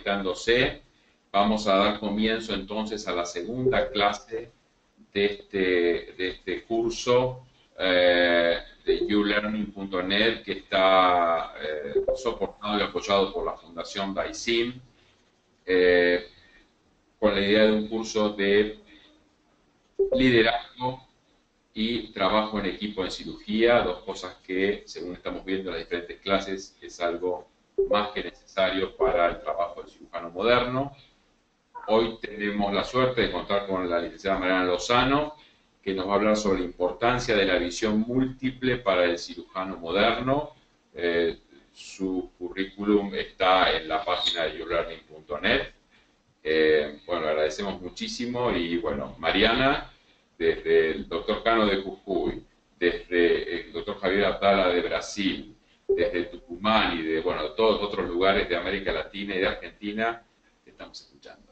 conectándose. Vamos a dar comienzo entonces a la segunda clase de este curso de ulearning.net, que está soportado y apoyado por la Fundación DAISIM, con la idea de un curso de liderazgo y trabajo en equipo en cirugía, dos cosas que, según estamos viendo en las diferentes clases, es algo más que necesario para el trabajo del cirujano moderno. Hoy tenemos la suerte de contar con la licenciada Mariana Lozano, que nos va a hablar sobre la importancia de la visión múltiple para el cirujano moderno. Su currículum está en la página de ulearning.net. Bueno, le agradecemos muchísimo y bueno, Mariana, desde el doctor Cano de Jujuy, desde el doctor Javier Atala de Brasil, desde Tucumán y de bueno, todos otros lugares de América Latina y de Argentina, te estamos escuchando.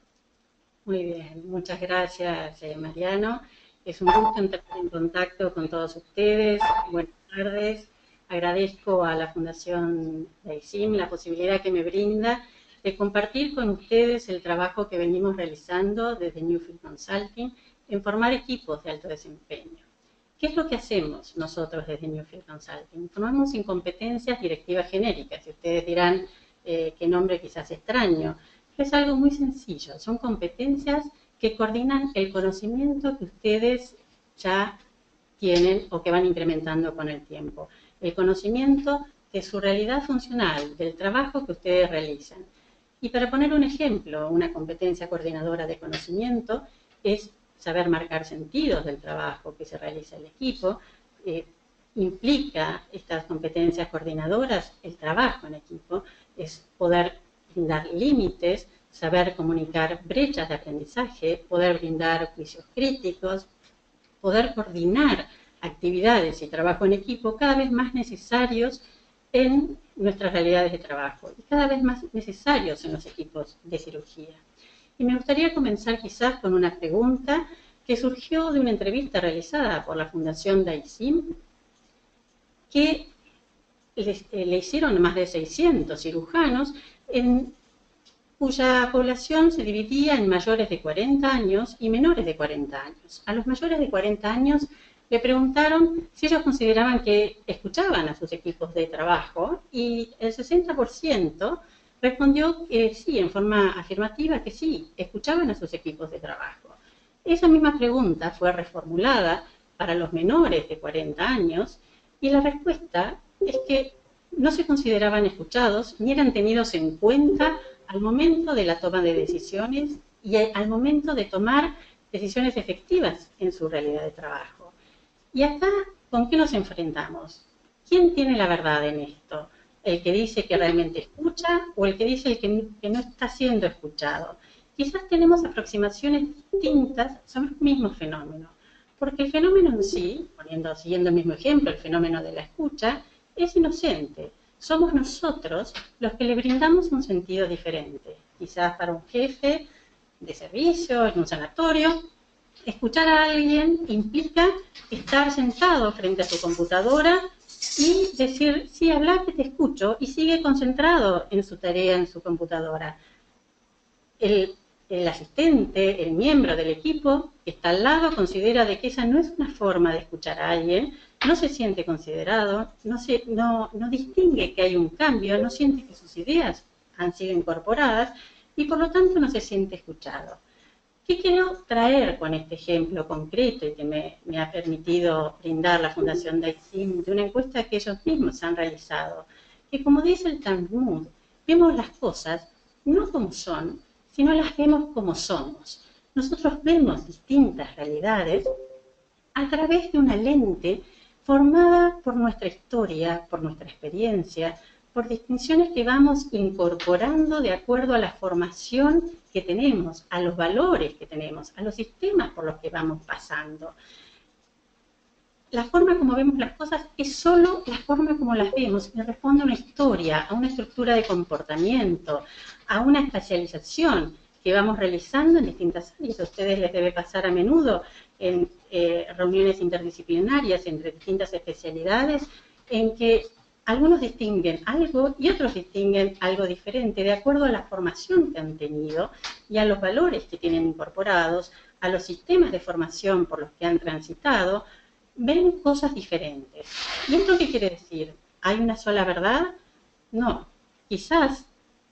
Muy bien, muchas gracias, Mariano. Es un gusto entrar en contacto con todos ustedes. Buenas tardes. Agradezco a la Fundación DAISIM la posibilidad que me brinda de compartir con ustedes el trabajo que venimos realizando desde Newfield Consulting en formar equipos de alto desempeño. ¿Qué es lo que hacemos nosotros desde Newfield Consulting? Formamos en competencias directivas genéricas, y ustedes dirán qué nombre quizás extraño. Es algo muy sencillo, son competencias que coordinan el conocimiento que ustedes ya tienen o que van incrementando con el tiempo. El conocimiento de su realidad funcional, del trabajo que ustedes realizan. Y para poner un ejemplo, una competencia coordinadora de conocimiento es saber marcar sentidos del trabajo que se realiza el equipo. Implica estas competencias coordinadoras, el trabajo en equipo, es poder brindar límites, saber comunicar brechas de aprendizaje, poder brindar juicios críticos, poder coordinar actividades y trabajo en equipo cada vez más necesarios en nuestras realidades de trabajo y cada vez más necesarios en los equipos de cirugía. Y me gustaría comenzar quizás con una pregunta que surgió de una entrevista realizada por la Fundación DAISIM, que le hicieron a más de 600 cirujanos, cuya población se dividía en mayores de 40 años y menores de 40 años. A los mayores de 40 años le preguntaron si ellos consideraban que escuchaban a sus equipos de trabajo y el 60% respondió que sí, en forma afirmativa, que sí, escuchaban a sus equipos de trabajo. Esa misma pregunta fue reformulada para los menores de 40 años y la respuesta es que no se consideraban escuchados ni eran tenidos en cuenta al momento de la toma de decisiones y al momento de tomar decisiones efectivas en su realidad de trabajo. Y acá, ¿con qué nos enfrentamos? ¿Quién tiene la verdad en esto? ¿El que dice que realmente escucha o el que dice que no está siendo escuchado? Quizás tenemos aproximaciones distintas sobre un mismo fenómeno, porque el fenómeno en sí, siguiendo el mismo ejemplo, el fenómeno de la escucha, es inocente. Somos nosotros los que le brindamos un sentido diferente. Quizás para un jefe de servicio, en un sanatorio, escuchar a alguien implica estar sentado frente a su computadora y decir, sí, habla que te escucho, y sigue concentrado en su tarea, en su computadora. El asistente, el miembro del equipo que está al lado, considera de que esa no es una forma de escuchar a alguien, no se siente considerado, no distingue que hay un cambio, no siente que sus ideas han sido incorporadas y por lo tanto no se siente escuchado. ¿Qué quiero traer con este ejemplo concreto y que me ha permitido brindar la Fundación DAISIM de una encuesta que ellos mismos han realizado? Que como dice el Talmud, vemos las cosas no como son, sino las vemos como somos. Nosotros vemos distintas realidades a través de una lente formada por nuestra historia, por nuestra experiencia, por distinciones que vamos incorporando de acuerdo a la formación que tenemos, a los valores que tenemos, a los sistemas por los que vamos pasando. La forma como vemos las cosas es solo la forma como las vemos y responde a una historia, a una estructura de comportamiento, a una especialización que vamos realizando en distintas áreas. A ustedes les debe pasar a menudo en reuniones interdisciplinarias entre distintas especialidades, en que algunos distinguen algo y otros distinguen algo diferente de acuerdo a la formación que han tenido y a los valores que tienen incorporados, a los sistemas de formación por los que han transitado, ven cosas diferentes. ¿Y esto qué quiere decir? ¿Hay una sola verdad? No. Quizás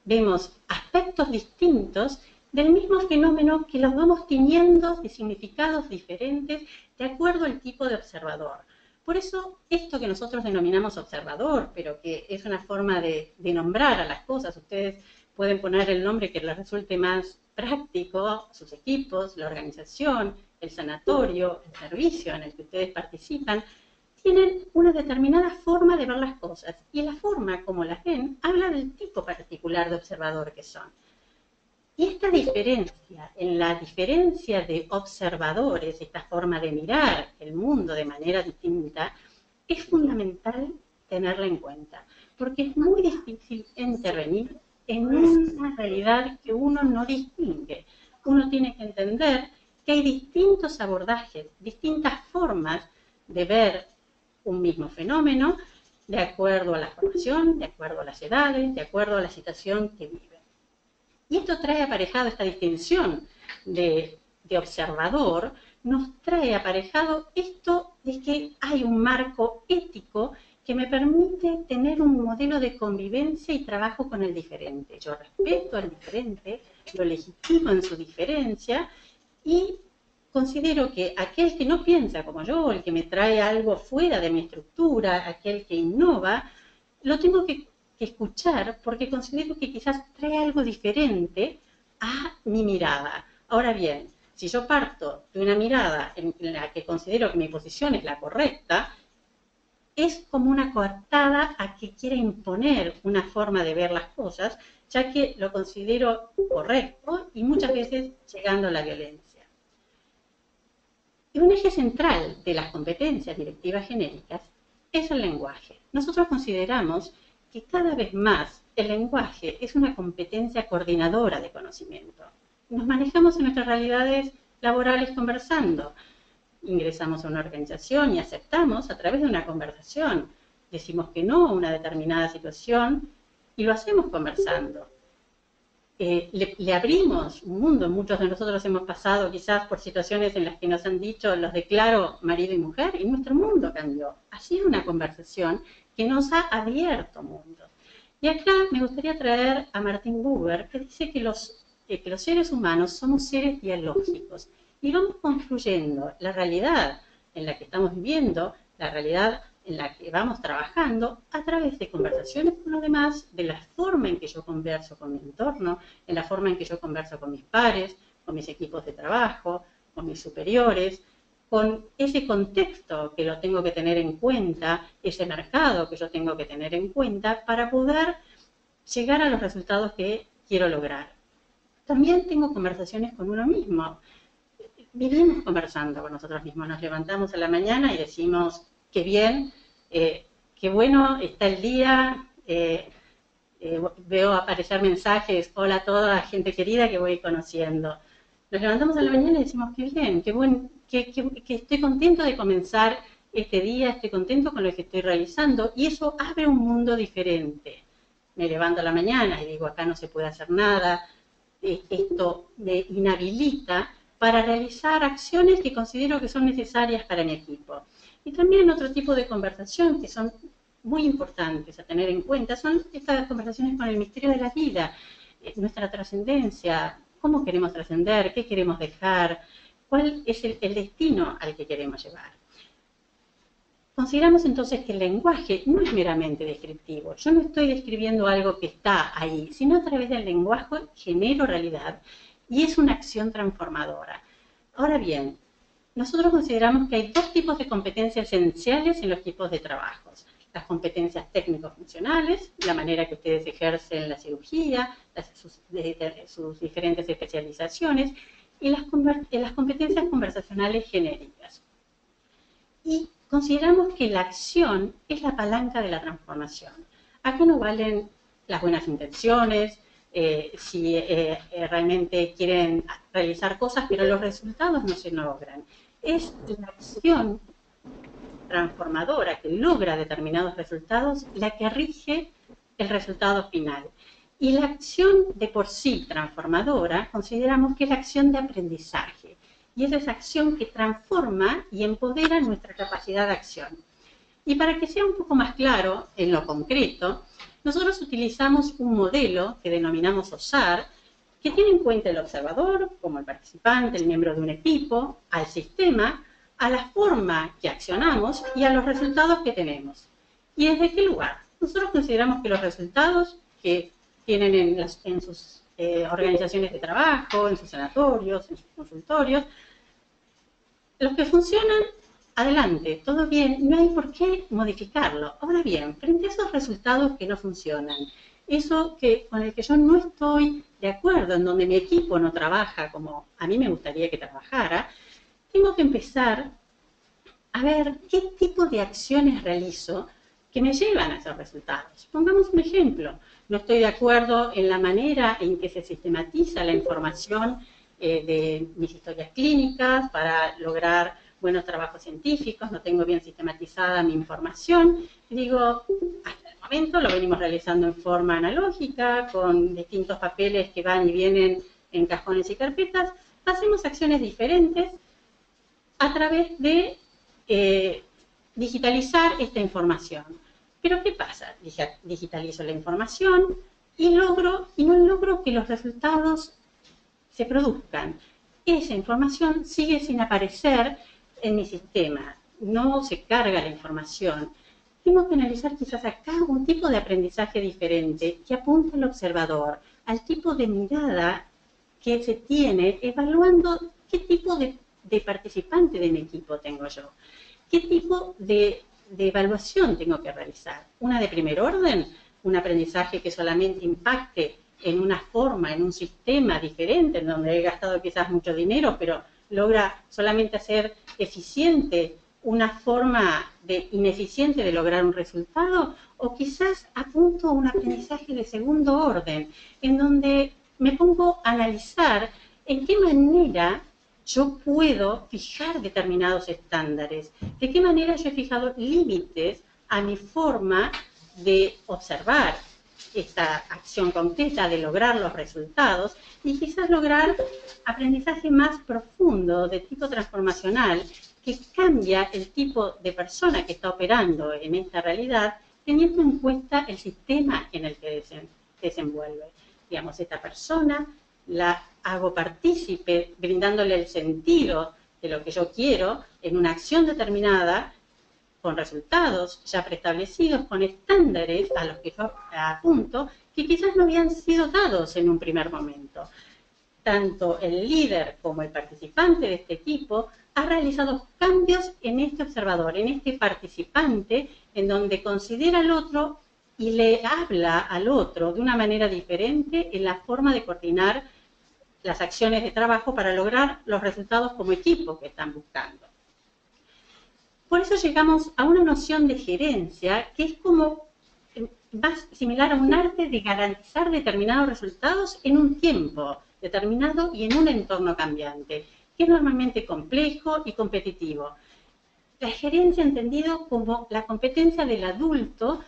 vemos aspectos distintos del mismo fenómeno que los vamos tiñendo de significados diferentes de acuerdo al tipo de observador. Por eso, esto que nosotros denominamos observador, pero que es una forma de nombrar a las cosas, ustedes pueden poner el nombre que les resulte más práctico, sus equipos, la organización, el sanatorio, el servicio en el que ustedes participan, tienen una determinada forma de ver las cosas, y la forma como las ven habla del tipo particular de observador que son. Y esta diferencia, en la diferencia de observadores, esta forma de mirar el mundo de manera distinta, es fundamental tenerla en cuenta, porque es muy difícil intervenir en una realidad que uno no distingue. Uno tiene que entender que hay distintos abordajes, distintas formas de ver un mismo fenómeno, de acuerdo a la formación, de acuerdo a las edades, de acuerdo a la situación que vive. Y esto trae aparejado, esta distinción de observador, nos trae aparejado esto de que hay un marco ético que me permite tener un modelo de convivencia y trabajo con el diferente. Yo respeto al diferente, lo legitimo en su diferencia y considero que aquel que no piensa como yo, el que me trae algo fuera de mi estructura, aquel que innova, lo tengo que escuchar porque considero que quizás trae algo diferente a mi mirada. Ahora bien, si yo parto de una mirada en la que considero que mi posición es la correcta, es como una coartada a que quiera imponer una forma de ver las cosas, ya que lo considero correcto y muchas veces llegando a la violencia. Y un eje central de las competencias directivas genéricas es el lenguaje. Nosotros consideramos que cada vez más el lenguaje es una competencia coordinadora de conocimiento. Nos manejamos en nuestras realidades laborales conversando. Ingresamos a una organización y aceptamos a través de una conversación. Decimos que no a una determinada situación y lo hacemos conversando. Le abrimos un mundo. Muchos de nosotros hemos pasado quizás por situaciones en las que nos han dicho los declaro marido y mujer y nuestro mundo cambió. Ha sido una conversación que nos ha abierto mundos. Y acá me gustaría traer a Martin Buber, que dice que los seres humanos somos seres dialógicos y vamos construyendo la realidad en la que estamos viviendo, la realidad en la que vamos trabajando a través de conversaciones con los demás, de la forma en que yo converso con mi entorno, en la forma en que yo converso con mis pares, con mis equipos de trabajo, con mis superiores, con ese contexto que lo tengo que tener en cuenta, ese mercado que yo tengo que tener en cuenta para poder llegar a los resultados que quiero lograr. También tengo conversaciones con uno mismo. Vivimos conversando con nosotros mismos, nos levantamos a la mañana y decimos, qué bien, qué bueno está el día, veo aparecer mensajes, hola a toda gente querida que voy conociendo. Nos levantamos a la mañana y decimos, qué bien, qué bueno, que estoy contento de comenzar este día, estoy contento con lo que estoy realizando, y eso abre un mundo diferente. Me levanto a la mañana y digo, acá no se puede hacer nada, esto me inhabilita para realizar acciones que considero que son necesarias para mi equipo. Y también otro tipo de conversación que son muy importantes a tener en cuenta son estas conversaciones con el misterio de la vida, nuestra trascendencia, cómo queremos trascender, qué queremos dejar, cuál es el destino al que queremos llevar. Consideramos entonces que el lenguaje no es meramente descriptivo. Yo no estoy describiendo algo que está ahí, sino a través del lenguaje genero realidad y es una acción transformadora. Ahora bien, nosotros consideramos que hay dos tipos de competencias esenciales en los tipos de trabajos. Las competencias técnico-funcionales, la manera que ustedes ejercen la cirugía, sus diferentes especializaciones, y las competencias conversacionales genéricas. Y consideramos que la acción es la palanca de la transformación. Acá no valen las buenas intenciones, si realmente quieren realizar cosas, pero los resultados no se logran. Es la acción transformadora que logra determinados resultados la que rige el resultado final. Y la acción de por sí transformadora consideramos que es la acción de aprendizaje. Y es esa acción que transforma y empodera nuestra capacidad de acción. Y para que sea un poco más claro en lo concreto, nosotros utilizamos un modelo que denominamos OSAR, que tiene en cuenta el observador, como el participante, el miembro de un equipo, al sistema, a la forma que accionamos y a los resultados que tenemos. ¿Y desde qué lugar? Nosotros consideramos que los resultados que tienen en sus organizaciones de trabajo, en sus sanatorios, en sus consultorios, los que funcionan, adelante, todo bien, no hay por qué modificarlo. Ahora bien, frente a esos resultados que no funcionan, eso con el que yo no estoy de acuerdo, en donde mi equipo no trabaja como a mí me gustaría que trabajara, tengo que empezar a ver qué tipo de acciones realizo que me llevan a esos resultados. Pongamos un ejemplo. No estoy de acuerdo en la manera en que se sistematiza la información de mis historias clínicas para lograr buenos trabajos científicos, no tengo bien sistematizada mi información. Digo, hasta el momento lo venimos realizando en forma analógica, con distintos papeles que van y vienen en cajones y carpetas. Hacemos acciones diferentes a través de digitalizar esta información. Pero ¿qué pasa? Digitalizo la información y no logro que los resultados se produzcan. Esa información sigue sin aparecer en mi sistema, no se carga la información. Tengo que analizar quizás acá un tipo de aprendizaje diferente que apunta al observador, al tipo de mirada que se tiene evaluando qué tipo de participante de mi equipo tengo yo, qué tipo de evaluación tengo que realizar. Una de primer orden, un aprendizaje que solamente impacte en una forma, en un sistema diferente, en donde he gastado quizás mucho dinero, pero logra solamente hacer eficiente una forma ineficiente de lograr un resultado, o quizás apunto a un aprendizaje de segundo orden, en donde me pongo a analizar en qué manera yo puedo fijar determinados estándares, de qué manera yo he fijado límites a mi forma de observar esta acción concreta, de lograr los resultados y quizás lograr aprendizaje más profundo de tipo transformacional que cambia el tipo de persona que está operando en esta realidad, teniendo en cuenta el sistema en el que desenvuelve. Digamos, esta persona la hago partícipe, brindándole el sentido de lo que yo quiero en una acción determinada, con resultados ya preestablecidos, con estándares a los que yo apunto, que quizás no habían sido dados en un primer momento. Tanto el líder como el participante de este equipo ha realizado cambios en este observador, en este participante, en donde considera al otro y le habla al otro de una manera diferente en la forma de coordinar las acciones de trabajo para lograr los resultados como equipo que están buscando. Por eso llegamos a una noción de gerencia que es como más similar a un arte de garantizar determinados resultados en un tiempo determinado y en un entorno cambiante, que es normalmente complejo y competitivo. La gerencia entendido como la competencia del adulto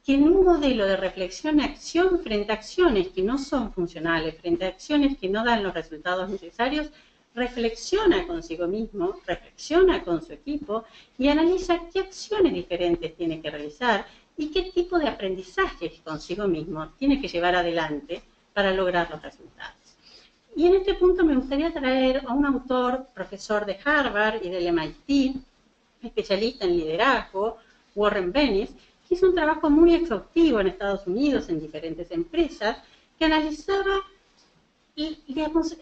que en un modelo de reflexión-acción frente a acciones que no son funcionales, frente a acciones que no dan los resultados necesarios, reflexiona consigo mismo, reflexiona con su equipo y analiza qué acciones diferentes tiene que realizar y qué tipo de aprendizajes consigo mismo tiene que llevar adelante para lograr los resultados. Y en este punto me gustaría traer a un autor, profesor de Harvard y del MIT, especialista en liderazgo, Warren Bennis, que hizo un trabajo muy exhaustivo en Estados Unidos, en diferentes empresas, que analizaba digamos,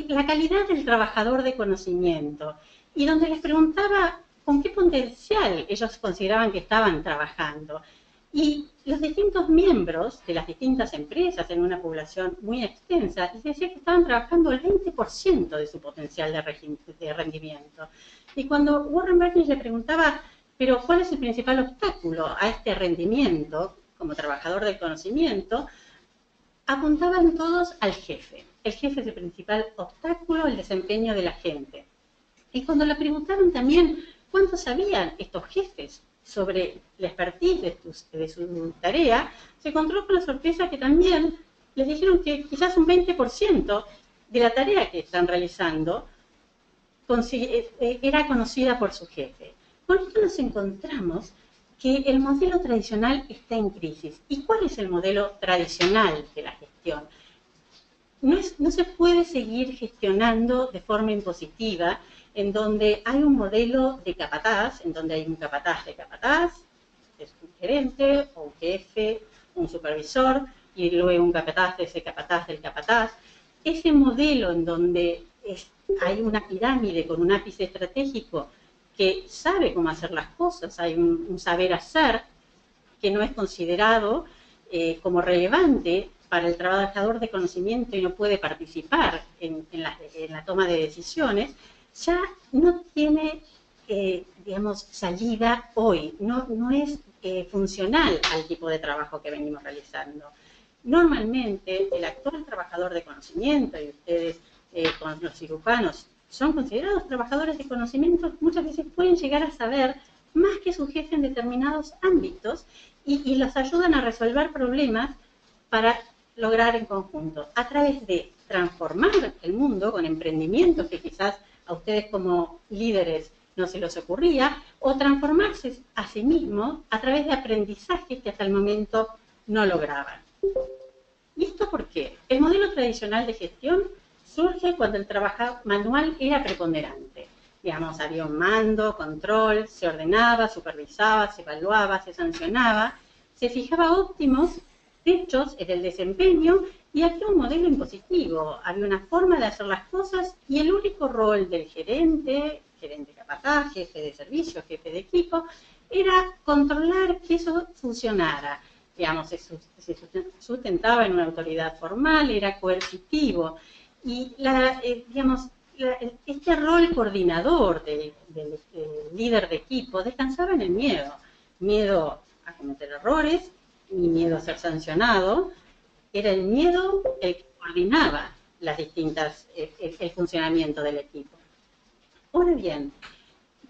la calidad del trabajador de conocimiento y donde les preguntaba con qué potencial ellos consideraban que estaban trabajando. Y los distintos miembros de las distintas empresas en una población muy extensa les decía que estaban trabajando el 20% de su potencial de rendimiento. Y cuando Warren Bennis le preguntaba, pero ¿cuál es el principal obstáculo a este rendimiento como trabajador del conocimiento?, apuntaban todos al jefe. El jefe es el principal obstáculo al desempeño de la gente. Y cuando le preguntaron también cuánto sabían estos jefes sobre la expertise de su tarea, se encontró con la sorpresa que también les dijeron que quizás un 20% de la tarea que están realizando era conocida por su jefe. Con esto nos encontramos que el modelo tradicional está en crisis. ¿Y cuál es el modelo tradicional de la gestión? No se puede seguir gestionando de forma impositiva, en donde hay un modelo de capataz, en donde hay un capataz de capataz, es un gerente o un jefe, un supervisor, y luego un capataz de ese capataz del capataz. Ese modelo en donde hay una pirámide con un ápice estratégico que sabe cómo hacer las cosas, hay un saber hacer que no es considerado como relevante para el trabajador de conocimiento y no puede participar en la toma de decisiones, ya no tiene, digamos, salida hoy, no es funcional al tipo de trabajo que venimos realizando. Normalmente, el actual trabajador de conocimiento, y ustedes con los cirujanos son considerados trabajadores de conocimiento, muchas veces pueden llegar a saber más que su jefe en determinados ámbitos y los ayudan a resolver problemas para lograr en conjunto, a través de transformar el mundo con emprendimientos que quizás a ustedes como líderes no se les ocurría, o transformarse a sí mismos a través de aprendizajes que hasta el momento no lograban. ¿Y esto por qué? El modelo tradicional de gestión surge cuando el trabajo manual era preponderante. Digamos, había un mando, control, se ordenaba, supervisaba, se evaluaba, se sancionaba, se fijaba óptimos hechos en el desempeño y había un modelo impositivo, había una forma de hacer las cosas y el único rol del gerente capataz, jefe de servicio, jefe de equipo, era controlar que eso funcionara. Digamos, se sustentaba en una autoridad formal, era coercitivo. Y este rol coordinador del líder de equipo descansaba en el miedo a cometer errores y miedo a ser sancionado. Era el miedo el que coordinaba el funcionamiento del equipo. Ahora bien,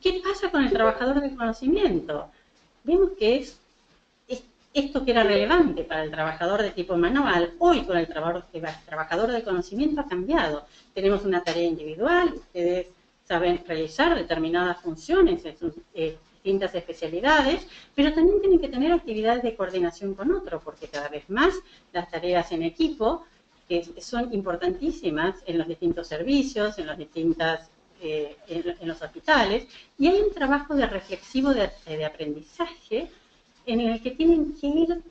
¿qué pasa con el trabajador del conocimiento? Vemos que esto que era relevante para el trabajador de tipo manual, hoy con el trabajador del conocimiento ha cambiado. Tenemos una tarea individual, ustedes saben realizar determinadas funciones en sus distintas especialidades, pero también tienen que tener actividades de coordinación con otros, porque cada vez más las tareas en equipo que son importantísimas en los distintos servicios, en los hospitales, y hay un trabajo reflexivo de aprendizaje en el que tienen que ir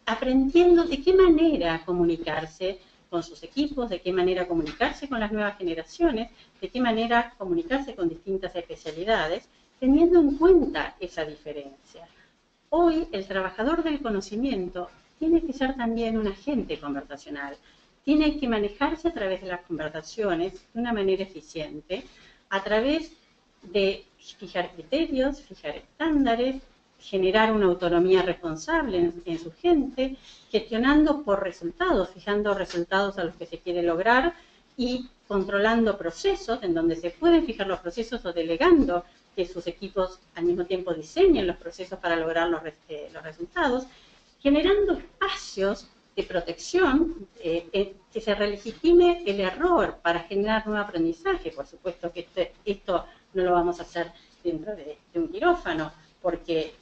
aprendiendo de qué manera comunicarse con sus equipos, de qué manera comunicarse con las nuevas generaciones, de qué manera comunicarse con distintas especialidades, teniendo en cuenta esa diferencia. Hoy el trabajador del conocimiento tiene que ser también un agente conversacional, tiene que manejarse a través de las conversaciones de una manera eficiente, a través de fijar criterios, fijar estándares, generar una autonomía responsable en su gente, gestionando por resultados, fijando resultados a los que se quiere lograr y controlando procesos en donde se pueden fijar los procesos o delegando que sus equipos al mismo tiempo diseñen los procesos para lograr los resultados, generando espacios de protección, que se relegitime el error para generar nuevo aprendizaje. Por supuesto que esto no lo vamos a hacer dentro de un quirófano, porque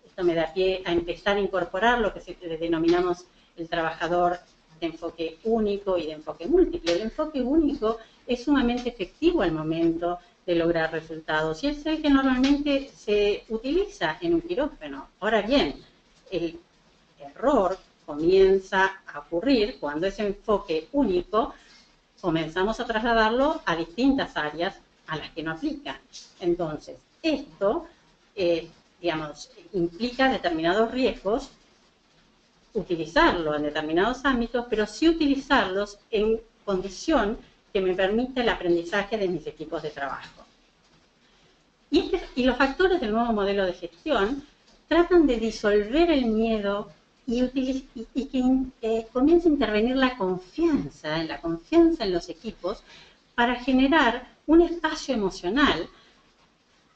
esto me da pie a empezar a incorporar lo que denominamos el trabajador de enfoque único y de enfoque múltiple. El enfoque único es sumamente efectivo al momento de lograr resultados y es el que normalmente se utiliza en un quirófano. Ahora bien, el error comienza a ocurrir cuando ese enfoque único comenzamos a trasladarlo a distintas áreas a las que no aplica. Entonces, esto, implica determinados riesgos, utilizarlo en determinados ámbitos, pero sí utilizarlos en condición que me permita el aprendizaje de mis equipos de trabajo. Y los factores del nuevo modelo de gestión tratan de disolver el miedo y que comience a intervenir la confianza en los equipos para generar un espacio emocional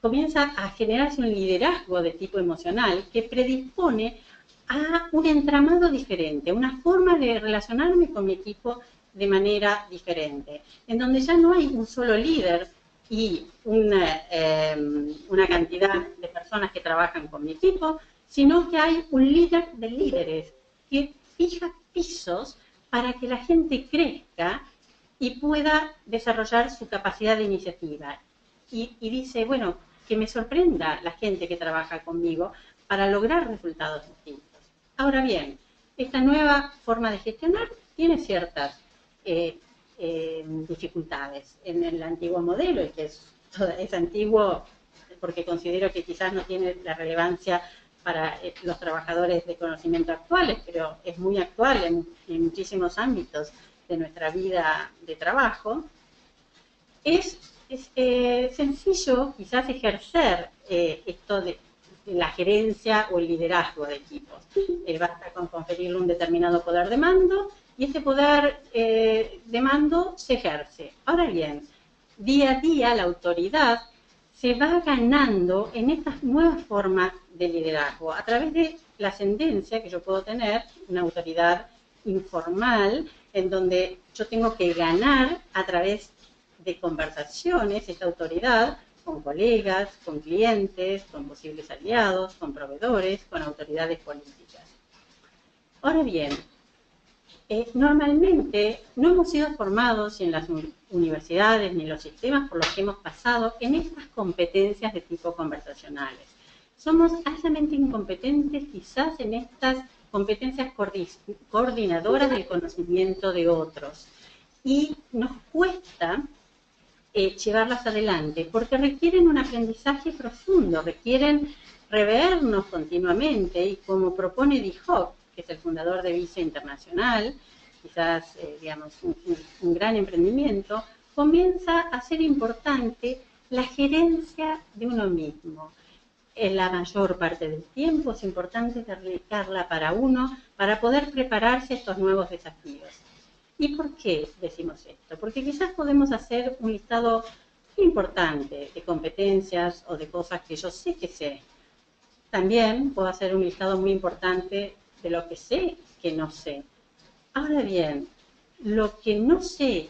comienza a generarse un liderazgo de tipo emocional que predispone a un entramado diferente, una forma de relacionarme con mi equipo de manera diferente, en donde ya no hay un solo líder y una cantidad de personas que trabajan con mi equipo, sino que hay un líder de líderes que fija pisos para que la gente crezca y pueda desarrollar su capacidad de iniciativa. Y dice, bueno, que me sorprenda la gente que trabaja conmigo para lograr resultados distintos. Ahora bien, esta nueva forma de gestionar tiene ciertas dificultades. En el antiguo modelo, y que es antiguo porque considero que quizás no tiene la relevancia para los trabajadores de conocimiento actuales, pero es muy actual en muchísimos ámbitos de nuestra vida de trabajo, es sencillo quizás ejercer esto de la gerencia o el liderazgo de equipos. Basta con conferirle un determinado poder de mando y ese poder de mando se ejerce. Ahora bien, día a día la autoridad se va ganando en estas nuevas formas de liderazgo a través de la ascendencia que yo puedo tener, una autoridad informal, en donde yo tengo que ganar a través de conversaciones esta autoridad con colegas, con clientes, con posibles aliados, con proveedores, con autoridades políticas. Ahora bien, normalmente no hemos sido formados en las universidades ni en los sistemas por los que hemos pasado en estas competencias de tipo conversacionales. Somos altamente incompetentes quizás en estas competencias coordinadoras del conocimiento de otros y nos cuesta llevarlas adelante porque requieren un aprendizaje profundo, requieren revernos continuamente y como propone D. Hoc, que es el fundador de Visa Internacional, quizás digamos un gran emprendimiento, comienza a ser importante la gerencia de uno mismo. En la mayor parte del tiempo es importante dedicarla para uno para poder prepararse a estos nuevos desafíos. ¿Y por qué decimos esto? Porque quizás podemos hacer un listado importante de competencias o de cosas que yo sé que sé. También puedo hacer un listado muy importante de lo que sé que no sé. Ahora bien, lo que no sé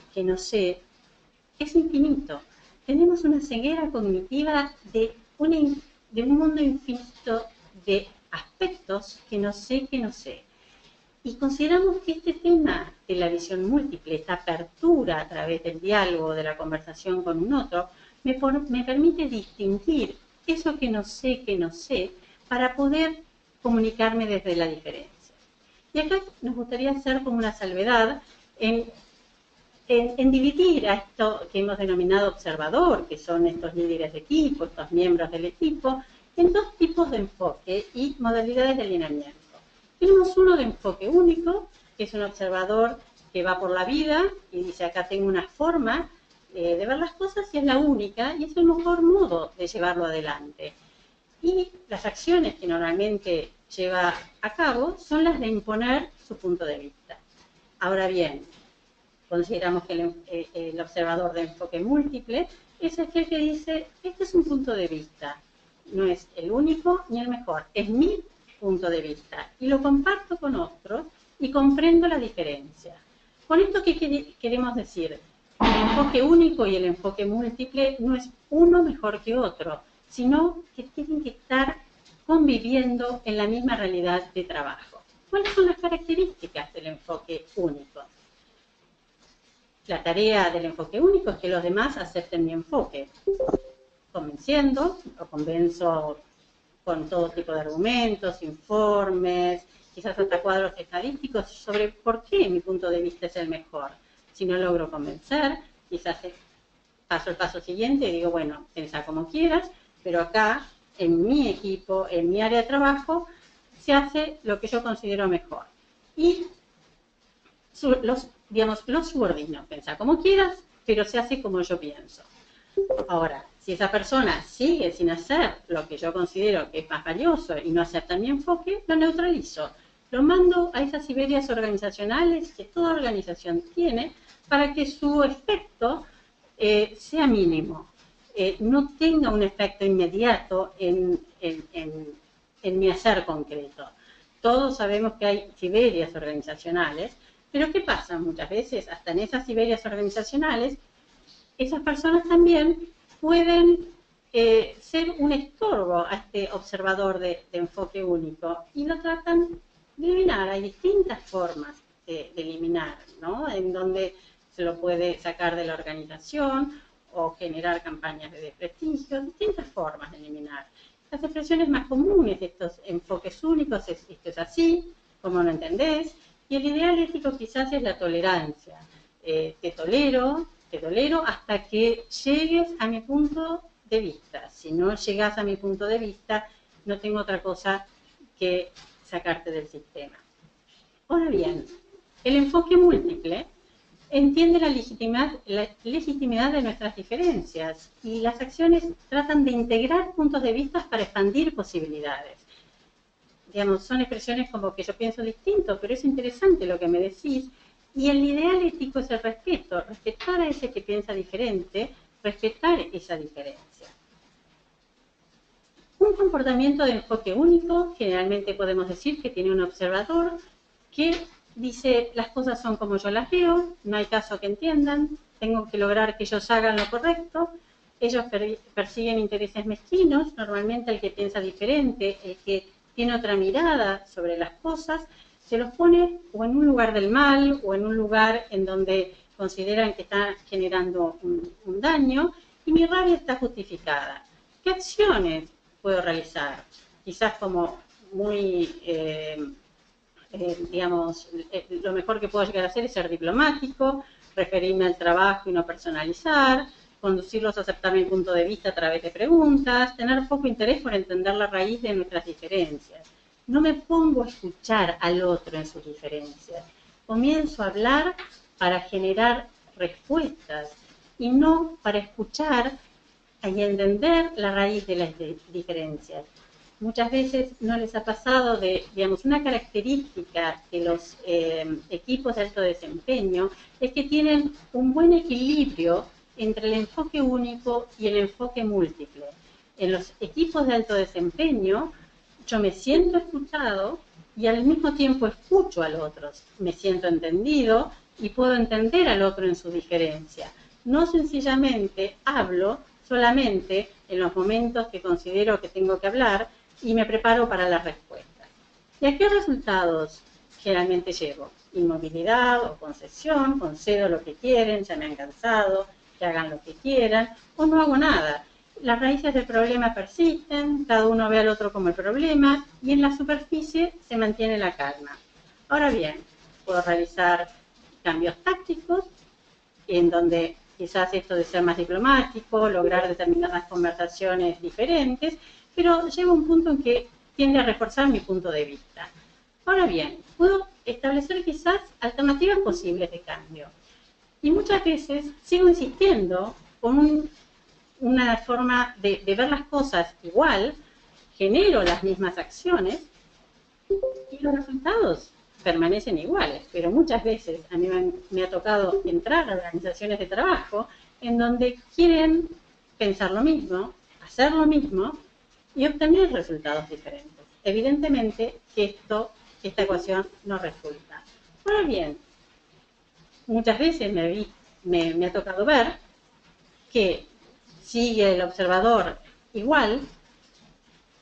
es infinito. Tenemos una ceguera cognitiva de un mundo infinito de aspectos que no sé. Y consideramos que este tema de la visión múltiple, esta apertura a través del diálogo, de la conversación con un otro, me permite distinguir eso que no sé, para poder comunicarme desde la diferencia. Y acá nos gustaría hacer como una salvedad en dividir a esto que hemos denominado observador, que son estos líderes de equipo, estos miembros del equipo, en dos tipos de enfoque y modalidades de alineamiento. Tenemos uno de enfoque único, que es un observador que va por la vida y dice, acá tengo una forma de ver las cosas y es la única y es el mejor modo de llevarlo adelante. Y las acciones que normalmente lleva a cabo son las de imponer su punto de vista. Ahora bien, consideramos que el observador de enfoque múltiple es aquel que dice, este es un punto de vista, no es el único ni el mejor, es mi punto de vista y lo comparto con otros y comprendo la diferencia. Con esto, ¿qué queremos decir? El enfoque único y el enfoque múltiple no es uno mejor que otro, sino que tienen que estar conviviendo en la misma realidad de trabajo. ¿Cuáles son las características del enfoque único? La tarea del enfoque único es que los demás acepten mi enfoque, convenciendo o convenzo con todo tipo de argumentos, informes, quizás hasta cuadros estadísticos sobre por qué mi punto de vista es el mejor. Si no logro convencer, quizás paso el paso siguiente y digo, bueno, pensá como quieras, pero acá, en mi equipo, en mi área de trabajo, se hace lo que yo considero mejor. Y los subordino, pensá como quieras, pero se hace como yo pienso. Ahora, si esa persona sigue sin hacer lo que yo considero que es más valioso y no acepta mi enfoque, lo neutralizo. Lo mando a esas Siberias organizacionales que toda organización tiene para que su efecto sea mínimo. no tenga un efecto inmediato en mi hacer concreto. Todos sabemos que hay Siberias organizacionales, pero ¿qué pasa? Muchas veces, hasta en esas Siberias organizacionales, esas personas también pueden ser un estorbo a este observador de enfoque único y lo tratan de eliminar. Hay distintas formas de eliminar, ¿no? En donde se lo puede sacar de la organización o generar campañas de desprestigio, distintas formas de eliminar. Las expresiones más comunes de estos enfoques únicos es esto es así, como no entendés, y el ideal ético quizás es la tolerancia. Te tolero hasta que llegues a mi punto de vista. Si no llegas a mi punto de vista, no tengo otra cosa que sacarte del sistema. Ahora bien, el enfoque múltiple entiende la legitimidad de nuestras diferencias y las acciones tratan de integrar puntos de vista para expandir posibilidades. Digamos, son expresiones como que yo pienso distinto, pero es interesante lo que me decís, y el ideal ético es el respeto, respetar a ese que piensa diferente, respetar esa diferencia. Un comportamiento de enfoque único, generalmente podemos decir que tiene un observador que dice, las cosas son como yo las veo, no hay caso que entiendan, tengo que lograr que ellos hagan lo correcto, ellos persiguen intereses mezquinos, normalmente el que piensa diferente, el que tiene otra mirada sobre las cosas, se los pone o en un lugar del mal o en un lugar en donde consideran que está generando un daño y mi rabia está justificada. ¿Qué acciones puedo realizar? Quizás como muy... digamos, lo mejor que puedo llegar a hacer es ser diplomático, referirme al trabajo y no personalizar, conducirlos a aceptar mi punto de vista a través de preguntas, tener poco interés por entender la raíz de nuestras diferencias. No me pongo a escuchar al otro en sus diferencias. Comienzo a hablar para generar respuestas y no para escuchar y entender la raíz de las diferencias. Muchas veces no les ha pasado de, digamos, una característica de los equipos de alto desempeño es que tienen un buen equilibrio entre el enfoque único y el enfoque múltiple. En los equipos de alto desempeño yo me siento escuchado y al mismo tiempo escucho al otro, me siento entendido y puedo entender al otro en su diferencia. No sencillamente hablo solamente en los momentos que considero que tengo que hablar y me preparo para las respuestas. ¿Y a qué resultados generalmente llego? Inmovilidad o concesión, concedo lo que quieren, ya me han cansado, que hagan lo que quieran, o no hago nada. Las raíces del problema persisten, cada uno ve al otro como el problema y en la superficie se mantiene la calma. Ahora bien, puedo realizar cambios tácticos en donde quizás esto de ser más diplomático, lograr determinadas conversaciones diferentes, pero llega un punto en que tiende a reforzar mi punto de vista. Ahora bien, puedo establecer quizás alternativas posibles de cambio. Y muchas veces sigo insistiendo con una forma de ver las cosas igual, genero las mismas acciones y los resultados permanecen iguales. Pero muchas veces a mí me ha tocado entrar a organizaciones de trabajo en donde quieren pensar lo mismo, hacer lo mismo y obtener resultados diferentes. Evidentemente que esta ecuación no resulta. Ahora bien, muchas veces me ha tocado ver que sigue el observador igual,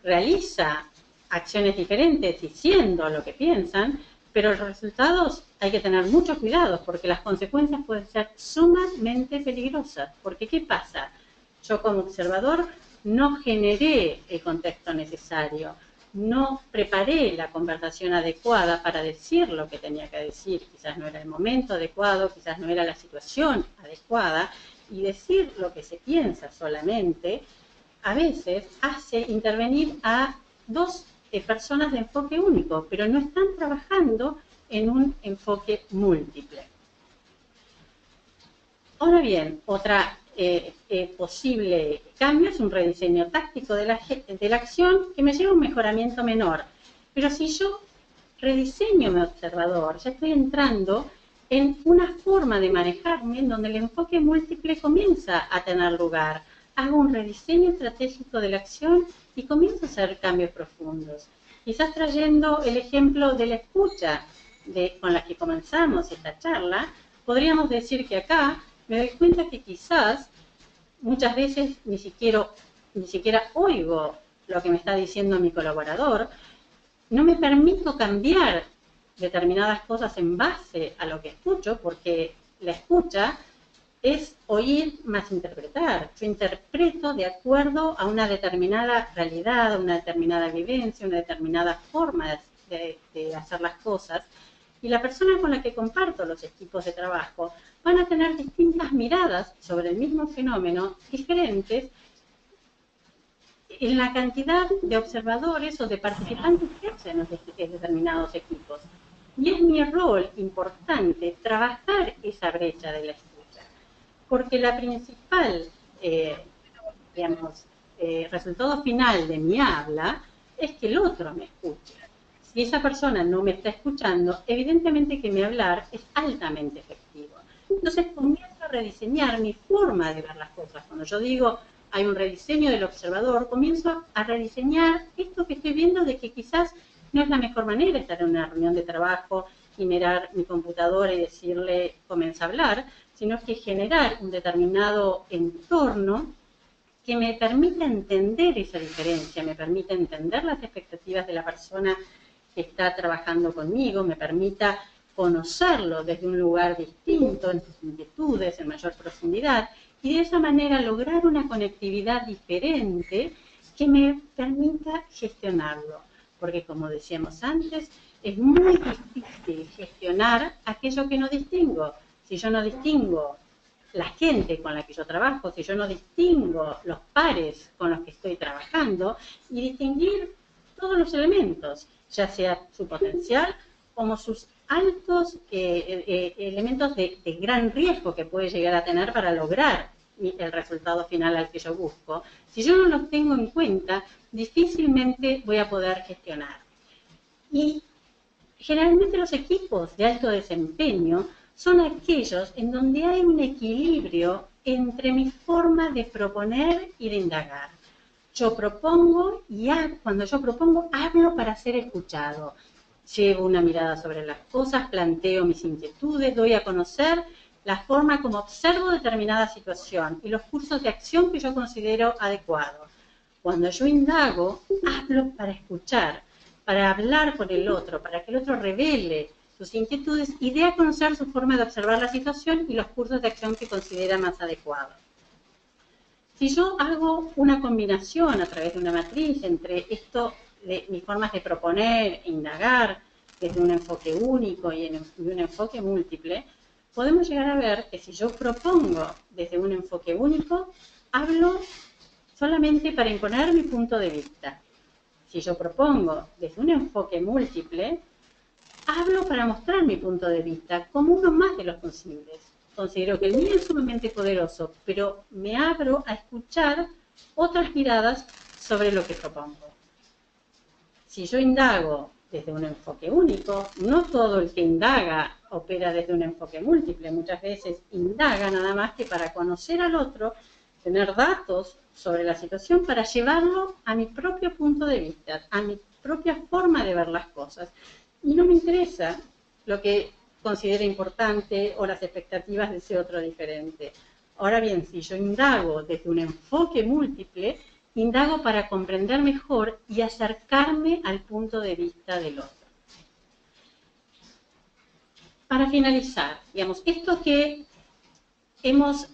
realiza acciones diferentes diciendo lo que piensan, pero los resultados hay que tener mucho cuidado porque las consecuencias pueden ser sumamente peligrosas. Porque ¿qué pasa? Yo como observador no generé el contexto necesario, no preparé la conversación adecuada para decir lo que tenía que decir. Quizás no era el momento adecuado, quizás no era la situación adecuada, y decir lo que se piensa solamente a veces hace intervenir a dos personas de enfoque único, pero no están trabajando en un enfoque múltiple. Ahora bien, otra posible cambio es un rediseño táctico de la acción que me lleva a un mejoramiento menor. Pero si yo rediseño mi observador, ya estoy entrando en una forma de manejarme en donde el enfoque múltiple comienza a tener lugar. hago un rediseño estratégico de la acción y comienzo a hacer cambios profundos. Quizás trayendo el ejemplo de la escucha con la que comenzamos esta charla, podríamos decir que acá me doy cuenta que quizás muchas veces ni siquiera oigo lo que me está diciendo mi colaborador, no me permito cambiar determinadas cosas en base a lo que escucho, porque la escucha es oír más interpretar. Yo interpreto de acuerdo a una determinada realidad, a una determinada vivencia, una determinada forma de hacer las cosas. Y la persona con la que comparto los equipos de trabajo van a tener distintas miradas sobre el mismo fenómeno, diferentes en la cantidad de observadores o de participantes que hacen los determinados equipos. Y es mi rol importante trabajar esa brecha de la escucha, porque la principal, resultado final de mi habla es que el otro me escuche. Si esa persona no me está escuchando, evidentemente que mi hablar es altamente efectivo. Entonces comienzo a rediseñar mi forma de ver las cosas. Cuando yo digo hay un rediseño del observador, comienzo a rediseñar esto que estoy viendo de que quizás no es la mejor manera estar en una reunión de trabajo y mirar mi computadora y decirle comienza a hablar, sino que generar un determinado entorno que me permita entender esa diferencia, me permita entender las expectativas de la persona que está trabajando conmigo, me permita conocerlo desde un lugar distinto, en sus inquietudes, en mayor profundidad, y de esa manera lograr una conectividad diferente que me permita gestionarlo. Porque como decíamos antes, es muy difícil gestionar aquello que no distingo. Si yo no distingo la gente con la que yo trabajo, si yo no distingo los pares con los que estoy trabajando, y distinguir todos los elementos, ya sea su potencial como sus altos elementos de gran riesgo que puede llegar a tener para lograr el resultado final al que yo busco. Si yo no los tengo en cuenta, difícilmente voy a poder gestionar. Y generalmente los equipos de alto desempeño son aquellos en donde hay un equilibrio entre mi forma de proponer y de indagar. Yo propongo y cuando yo propongo hablo para ser escuchado. Llevo una mirada sobre las cosas, planteo mis inquietudes, doy a conocer la forma como observo determinada situación y los cursos de acción que yo considero adecuados. Cuando yo indago, hablo para escuchar, para hablar con el otro, para que el otro revele sus inquietudes y dé a conocer su forma de observar la situación y los cursos de acción que considera más adecuados. Si yo hago una combinación a través de una matriz entre esto, de mis formas de proponer e indagar desde un enfoque único y un enfoque múltiple, podemos llegar a ver que si yo propongo desde un enfoque único, hablo solamente para imponer mi punto de vista. Si yo propongo desde un enfoque múltiple, hablo para mostrar mi punto de vista como uno más de los posibles. Considero que el mío es sumamente poderoso, pero me abro a escuchar otras miradas sobre lo que propongo. Si yo indago desde un enfoque único, no todo el que indaga opera desde un enfoque múltiple. Muchas veces indaga nada más que para conocer al otro, tener datos sobre la situación para llevarlo a mi propio punto de vista, a mi propia forma de ver las cosas. Y no me interesa lo que considere importante o las expectativas de ese otro diferente. Ahora bien, si yo indago desde un enfoque múltiple, indago para comprender mejor y acercarme al punto de vista del otro. Para finalizar, digamos, esto que hemos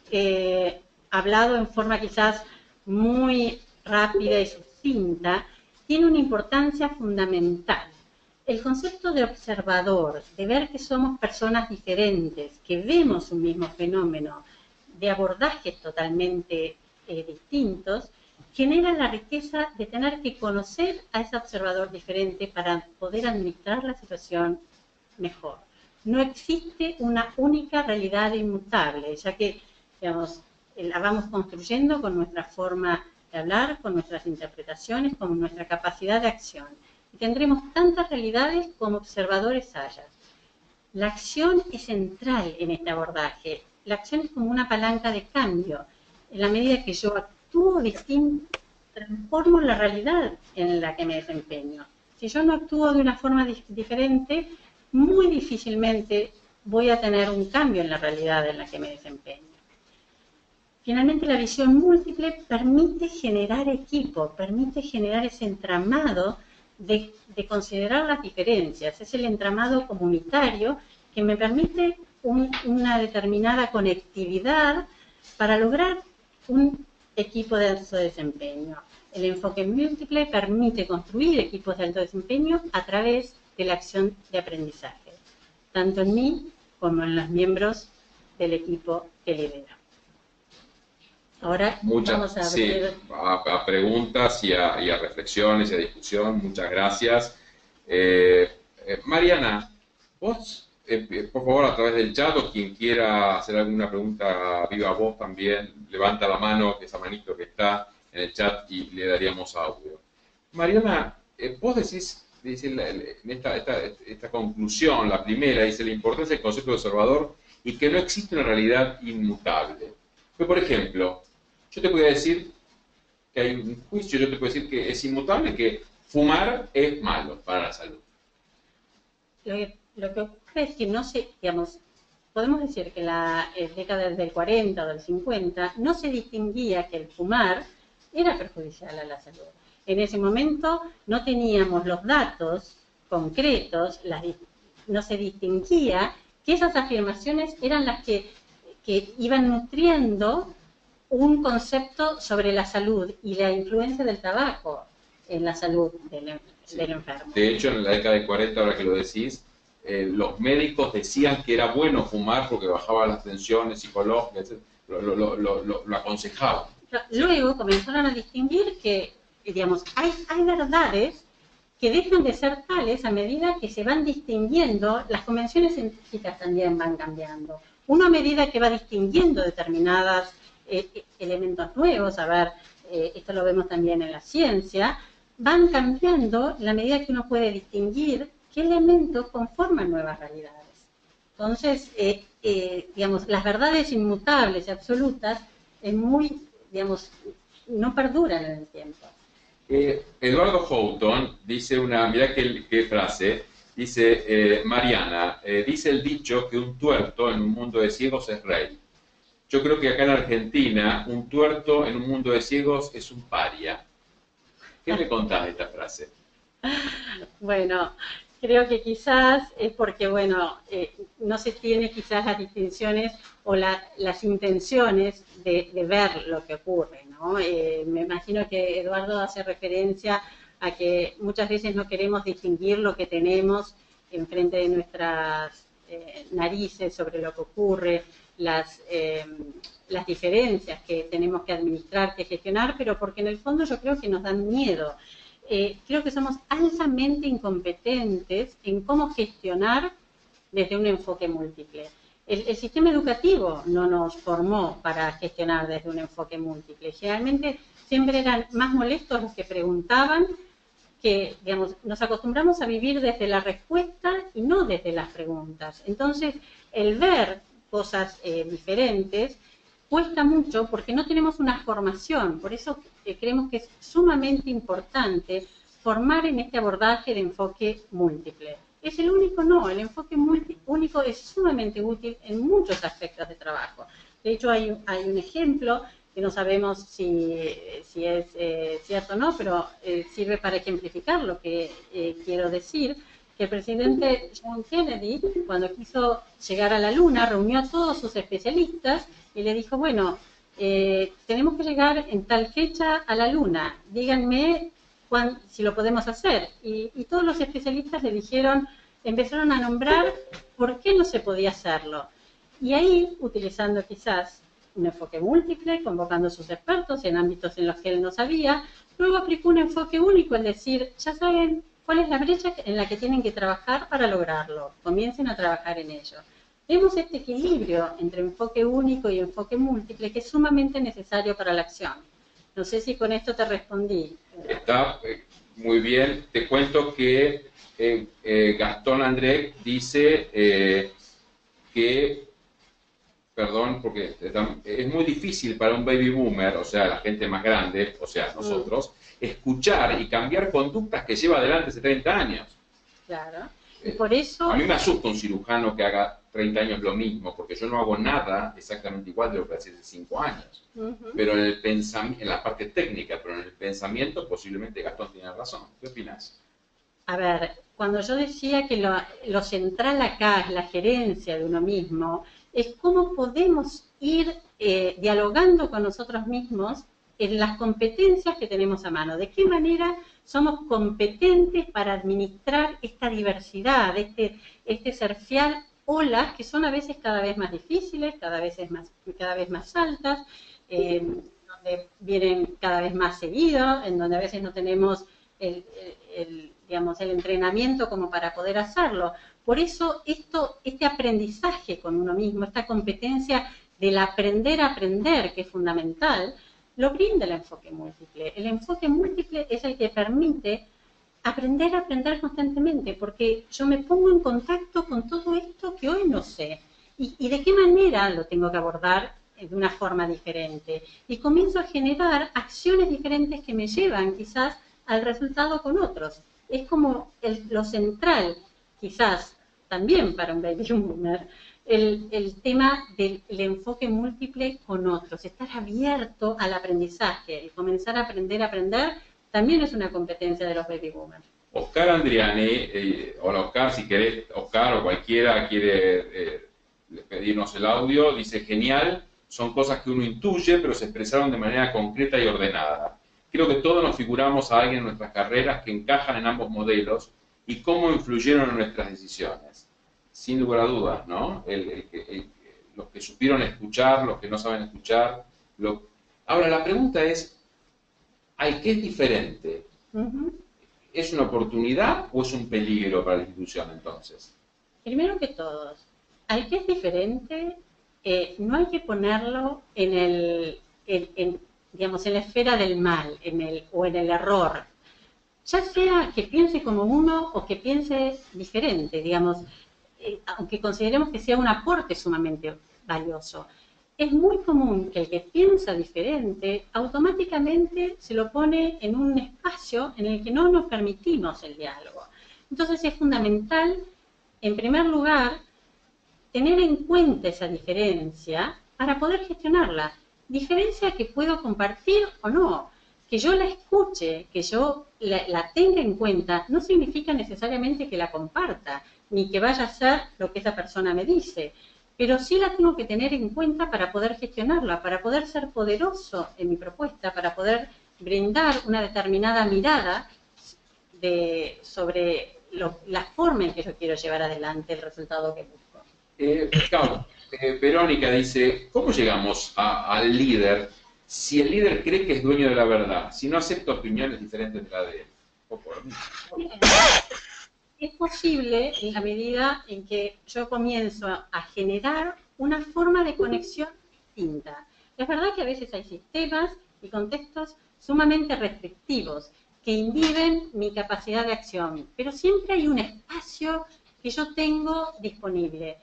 hablado en forma quizás muy rápida y sucinta, tiene una importancia fundamental. El concepto de observador, de ver que somos personas diferentes, que vemos un mismo fenómeno, de abordajes totalmente distintos, genera la riqueza de tener que conocer a ese observador diferente para poder administrar la situación mejor. No existe una única realidad inmutable, ya que, digamos, la vamos construyendo con nuestra forma de hablar, con nuestras interpretaciones, con nuestra capacidad de acción. Y tendremos tantas realidades como observadores haya. La acción es central en este abordaje. La acción es como una palanca de cambio. En la medida que yo actúo distinto, transformo la realidad en la que me desempeño. Si yo no actúo de una forma diferente, muy difícilmente voy a tener un cambio en la realidad en la que me desempeño. Finalmente, la visión múltiple permite generar equipo, permite generar ese entramado de considerar las diferencias. Es el entramado comunitario que me permite una determinada conectividad para lograr un equipo de alto desempeño. El enfoque múltiple permite construir equipos de alto desempeño a través de la acción de aprendizaje, tanto en mí como en los miembros del equipo que lidero. Ahora vamos a abrir... Sí, a preguntas y a reflexiones y a discusión. Muchas gracias. Mariana, vos, por favor, a través del chat, o quien quiera hacer alguna pregunta viva voz también, levanta la mano, esa manito que está en el chat, y le daríamos audio. Mariana, vos decís en esta conclusión, la primera, dice la importancia del concepto de observador y que no existe una realidad inmutable. Pero, por ejemplo, yo te voy a decir que hay un juicio, yo te puedo decir que es inmutable, que fumar es malo para la salud. Lo que ocurre es que no se, digamos, podemos decir que en la década del 40 o del 50 no se distinguía que el fumar era perjudicial a la salud. En ese momento no teníamos los datos concretos, no se distinguía que esas afirmaciones eran las que iban nutriendo un concepto sobre la salud y la influencia del tabaco en la salud del enfermo. De hecho, en la década del 40, ahora que lo decís, los médicos decían que era bueno fumar porque bajaba las tensiones psicológicas, lo aconsejaban. Luego comenzaron a distinguir que, digamos, hay verdades que dejan de ser tales a medida que se van distinguiendo, las convenciones científicas también van cambiando. Uno, a medida que va distinguiendo determinados elementos nuevos, a ver, esto lo vemos también en la ciencia, van cambiando en la medida que uno puede distinguir qué elementos conforman nuevas realidades. Entonces, digamos, las verdades inmutables y absolutas digamos, no perduran en el tiempo. Eduardo Houghton dice mirá qué frase, dice, Mariana, dice el dicho que un tuerto en un mundo de ciegos es rey. Yo creo que acá en Argentina, un tuerto en un mundo de ciegos es un paria. ¿Qué me contás de esta frase? Bueno, creo que quizás es porque, bueno, no se tiene quizás las distinciones o las intenciones de ver lo que ocurre, ¿no? Me imagino que Eduardo hace referencia a que muchas veces no queremos distinguir lo que tenemos enfrente de nuestras narices sobre lo que ocurre, las diferencias que tenemos que administrar, que gestionar, pero porque en el fondo yo creo que nos dan miedo. Creo que somos altamente incompetentes en cómo gestionar desde un enfoque múltiple. El sistema educativo no nos formó para gestionar desde un enfoque múltiple. Generalmente siempre eran más molestos los que preguntaban, que, digamos, nos acostumbramos a vivir desde la respuesta y no desde las preguntas. Entonces, el ver cosas diferentes cuesta mucho porque no tenemos una formación. Por eso creemos que es sumamente importante formar en este abordaje de enfoque múltiple. ¿Es el único? No, el enfoque único es sumamente útil en muchos aspectos de trabajo. De hecho, hay un ejemplo que no sabemos si es cierto o no, pero sirve para ejemplificar lo que quiero decir, que el presidente John Kennedy, cuando quiso llegar a la Luna, reunió a todos sus especialistas y le dijo, bueno, tenemos que llegar en tal fecha a la Luna, díganme si lo podemos hacer. Y todos los especialistas le dijeron, empezaron a nombrar por qué no se podía hacerlo. Y ahí, utilizando quizás un enfoque múltiple, convocando a sus expertos en ámbitos en los que él no sabía, luego aplicó un enfoque único, es decir, ya saben cuál es la brecha en la que tienen que trabajar para lograrlo, comiencen a trabajar en ello. Vemos este equilibrio entre enfoque único y enfoque múltiple que es sumamente necesario para la acción. No sé si con esto te respondí. Está muy bien. Te cuento que Gastón André dice que perdón, porque es muy difícil para un baby boomer, o sea, la gente más grande, o sea, nosotros, escuchar y cambiar conductas que lleva adelante hace 30 años. Claro. Y por eso... A mí me asusta un cirujano que haga 30 años lo mismo, porque yo no hago nada exactamente igual de lo que hacía hace 5 años. Pero en el pensamiento, en la parte técnica, pero en el pensamiento posiblemente Gastón tiene razón. ¿Qué opinas? A ver, cuando yo decía que lo central acá es la gerencia de uno mismo, es cómo podemos ir dialogando con nosotros mismos en las competencias que tenemos a mano. ¿De qué manera somos competentes para administrar esta diversidad, este surfear olas que son a veces cada vez más difíciles, cada vez más altas, donde vienen cada vez más seguido, en donde a veces no tenemos digamos, el entrenamiento como para poder hacerlo. Por eso este aprendizaje con uno mismo, esta competencia del aprender a aprender, que es fundamental, lo brinda el enfoque múltiple. El enfoque múltiple es el que permite aprender a aprender constantemente, porque yo me pongo en contacto con todo esto que hoy no sé. Y de qué manera lo tengo que abordar de una forma diferente. Y comienzo a generar acciones diferentes que me llevan quizás al resultado con otros. Es como lo central, quizás también para un baby boomer, el tema del enfoque múltiple con otros, estar abierto al aprendizaje, el comenzar a aprender, también es una competencia de los baby boomers. Oscar Andriani, hola Oscar, si querés, Oscar o cualquiera quiere pedirnos el audio, dice: genial, son cosas que uno intuye, pero se expresaron de manera concreta y ordenada. Creo que todos nos figuramos a alguien en nuestras carreras que encajan en ambos modelos y cómo influyeron en nuestras decisiones. Sin lugar a dudas, ¿no? Los que supieron escuchar, los que no saben escuchar. Ahora, la pregunta es, ¿al qué es diferente? ¿Es una oportunidad o es un peligro para la institución, entonces? Primero que todo, al que es diferente, no hay que ponerlo digamos, en la esfera del mal, o en el error. Ya sea que piense como uno o que piense diferente, digamos, aunque consideremos que sea un aporte sumamente valioso. Es muy común que el que piensa diferente automáticamente se lo pone en un espacio en el que no nos permitimos el diálogo. Entonces es fundamental, en primer lugar, tener en cuenta esa diferencia para poder gestionarla. Diferencia que puedo compartir o no. Que yo la escuche, que yo la tenga en cuenta, no significa necesariamente que la comparta, ni que vaya a hacer lo que esa persona me dice. Pero sí la tengo que tener en cuenta para poder gestionarla, para poder ser poderoso en mi propuesta, para poder brindar una determinada mirada sobre la forma en que yo quiero llevar adelante el resultado que busco. Claro, Verónica dice, ¿cómo llegamos al líder si el líder cree que es dueño de la verdad, si no acepta opiniones diferentes de la de él? Es posible en la medida en que yo comienzo a generar una forma de conexión distinta. Es verdad que a veces hay sistemas y contextos sumamente restrictivos que inhiben mi capacidad de acción, pero siempre hay un espacio que yo tengo disponible.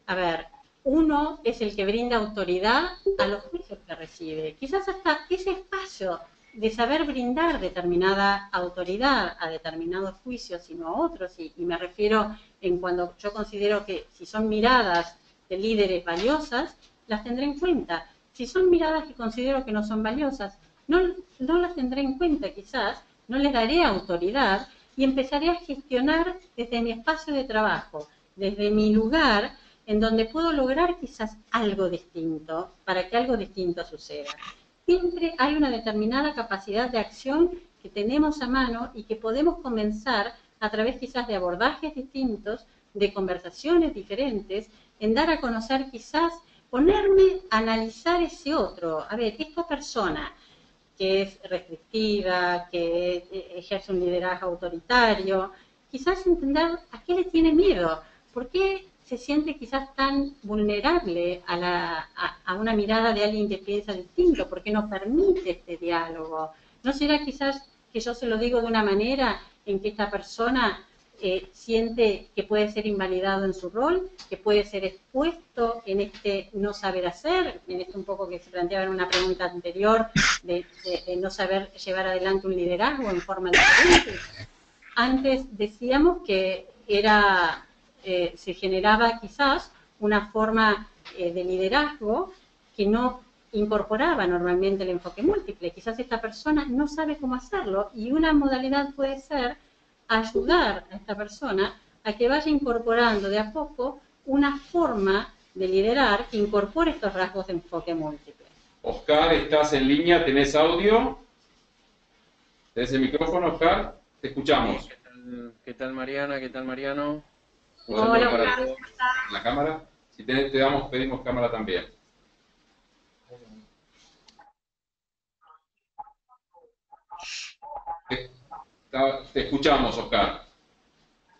A ver, uno es el que brinda autoridad a los juicios que recibe. Quizás hasta ese espacio de saber brindar determinada autoridad a determinados juicios, sino a otros, y me refiero en cuando yo considero que si son miradas de líderes valiosas, las tendré en cuenta. Si son miradas que considero que no son valiosas, no las tendré en cuenta quizás, no les daré autoridad y empezaré a gestionar desde mi espacio de trabajo, desde mi lugar, en donde puedo lograr quizás algo distinto, para que algo distinto suceda. Siempre hay una determinada capacidad de acción que tenemos a mano y que podemos comenzar a través quizás de abordajes distintos, de conversaciones diferentes, en dar a conocer quizás, ponerme a analizar ese otro. A ver, esta persona que es restrictiva, que ejerce un liderazgo autoritario, quizás entender a qué le tiene miedo, por qué se siente quizás tan vulnerable a una mirada de alguien que piensa distinto, porque no permite este diálogo. ¿No será quizás que yo se lo digo de una manera en que esta persona siente que puede ser invalidado en su rol, que puede ser expuesto en este no saber hacer, en esto un poco que se planteaba en una pregunta anterior, de no saber llevar adelante un liderazgo en forma diferente. Antes decíamos que se generaba quizás una forma de liderazgo que no incorporaba normalmente el enfoque múltiple. Quizás esta persona no sabe cómo hacerlo y una modalidad puede ser ayudar a esta persona a que vaya incorporando de a poco una forma de liderar que incorpore estos rasgos de enfoque múltiple. Oscar, ¿estás en línea? ¿Tenés audio? ¿Tenés el micrófono, Oscar? Te escuchamos. ¿Qué tal Mariana? ¿Qué tal Mariano? Hola, Oscar. ¿La cámara? Si te damos, pedimos cámara también. Te escuchamos, Oscar.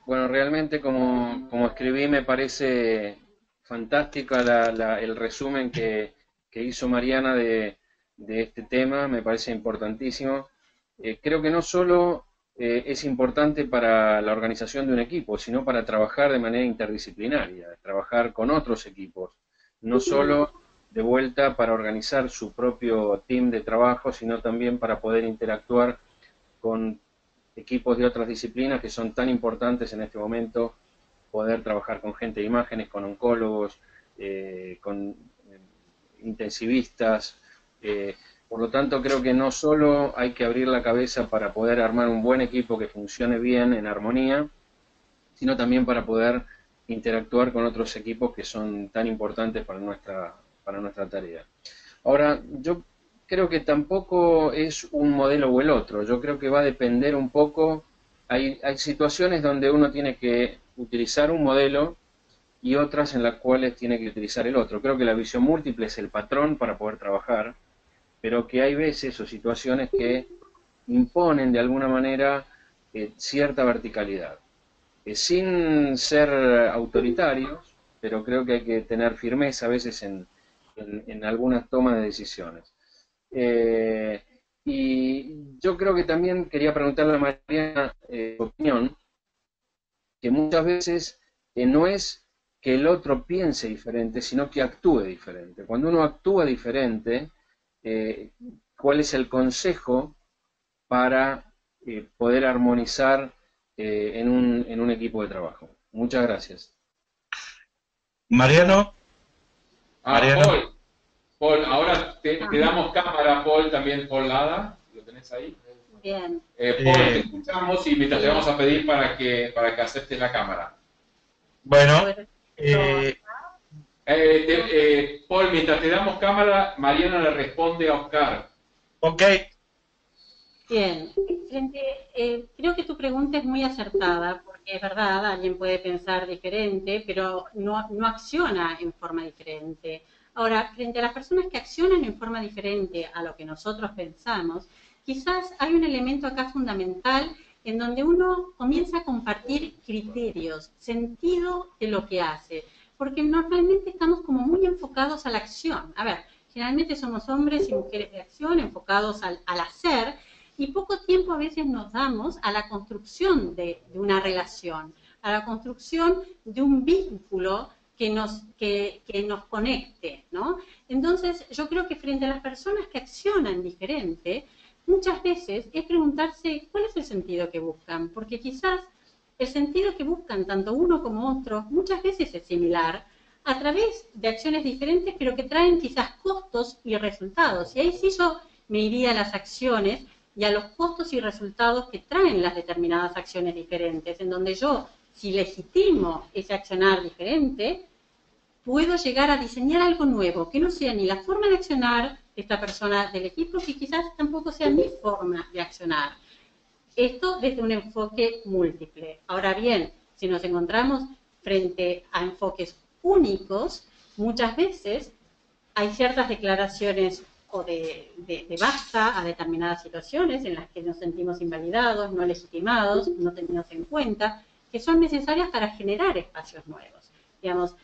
Bueno, realmente como escribí me parece fantástica el resumen que hizo Mariana de este tema, me parece importantísimo. Creo que no solo es importante para la organización de un equipo, sino para trabajar de manera interdisciplinaria, trabajar con otros equipos, no solo de vuelta para organizar su propio team de trabajo, sino también para poder interactuar con equipos de otras disciplinas que son tan importantes en este momento, poder trabajar con gente de imágenes, con oncólogos, con intensivistas. Por lo tanto, creo que no solo hay que abrir la cabeza para poder armar un buen equipo que funcione bien, en armonía, sino también para poder interactuar con otros equipos que son tan importantes para nuestra tarea. Ahora, yo creo que tampoco es un modelo o el otro, yo creo que va a depender un poco, hay situaciones donde uno tiene que utilizar un modelo y otras en las cuales tiene que utilizar el otro. Creo que la visión múltiple es el patrón para poder trabajar, pero que hay veces o situaciones que imponen de alguna manera cierta verticalidad, sin ser autoritarios, pero creo que hay que tener firmeza a veces en algunas tomas de decisiones. Y yo creo que también quería preguntarle a Mariana su opinión, que muchas veces no es que el otro piense diferente, sino que actúe diferente. Cuando uno actúa diferente, ¿cuál es el consejo para poder armonizar en un equipo de trabajo? Muchas gracias. Mariano. Paul, ahora te damos cámara, Paul, también Paul Lada, ¿lo tenés ahí? Bien. Paul, te escuchamos y mientras te vamos a pedir para que aceptes la cámara. Bueno, Paul, mientras te damos cámara, Mariana le responde a Oscar. Ok. Bien, creo que tu pregunta es muy acertada, porque es verdad, alguien puede pensar diferente, pero no acciona en forma diferente. Ahora, frente a las personas que accionan en forma diferente a lo que nosotros pensamos, quizás hay un elemento acá fundamental en donde uno comienza a compartir criterios, sentido de lo que hace, porque normalmente estamos como muy enfocados a la acción. A ver, generalmente somos hombres y mujeres de acción enfocados al hacer, y poco tiempo a veces nos damos a la construcción de una relación, a la construcción de un vínculo que nos conecte, ¿no? Entonces, yo creo que frente a las personas que accionan diferente, muchas veces es preguntarse cuál es el sentido que buscan, porque quizás el sentido que buscan tanto uno como otro muchas veces es similar, a través de acciones diferentes, pero que traen quizás costos y resultados. Y ahí sí yo me iría a las acciones y a los costos y resultados que traen las determinadas acciones diferentes, en donde yo, si legitimo ese accionar diferente, puedo llegar a diseñar algo nuevo, que no sea ni la forma de accionar de esta persona del equipo, que quizás tampoco sea mi forma de accionar. Esto desde un enfoque múltiple. Ahora bien, si nos encontramos frente a enfoques únicos, muchas veces hay ciertas declaraciones o de basta a determinadas situaciones en las que nos sentimos invalidados, no legitimados, no tenidos en cuenta, que son necesarias para generar espacios nuevos. Digamos,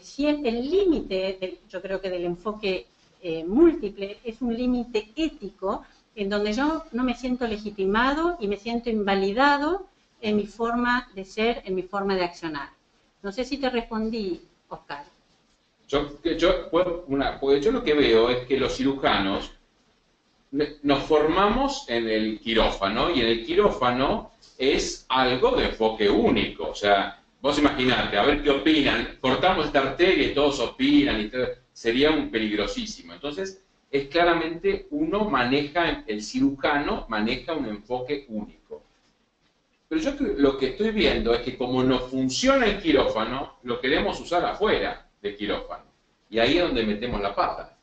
si el límite, yo creo que del enfoque múltiple, es un límite ético en donde yo no me siento legitimado y me siento invalidado en mi forma de ser, en mi forma de accionar. No sé si te respondí, Oscar. Porque yo lo que veo es que los cirujanos nos formamos en el quirófano, y en el quirófano es algo de enfoque único. O sea, vos imaginate, a ver qué opinan, cortamos esta arteria y todos opinan, y sería un peligrosísimo. Entonces, es claramente el cirujano maneja un enfoque único. Pero yo lo que estoy viendo es que como no funciona el quirófano, lo queremos usar afuera del quirófano. Y ahí es donde metemos la pata.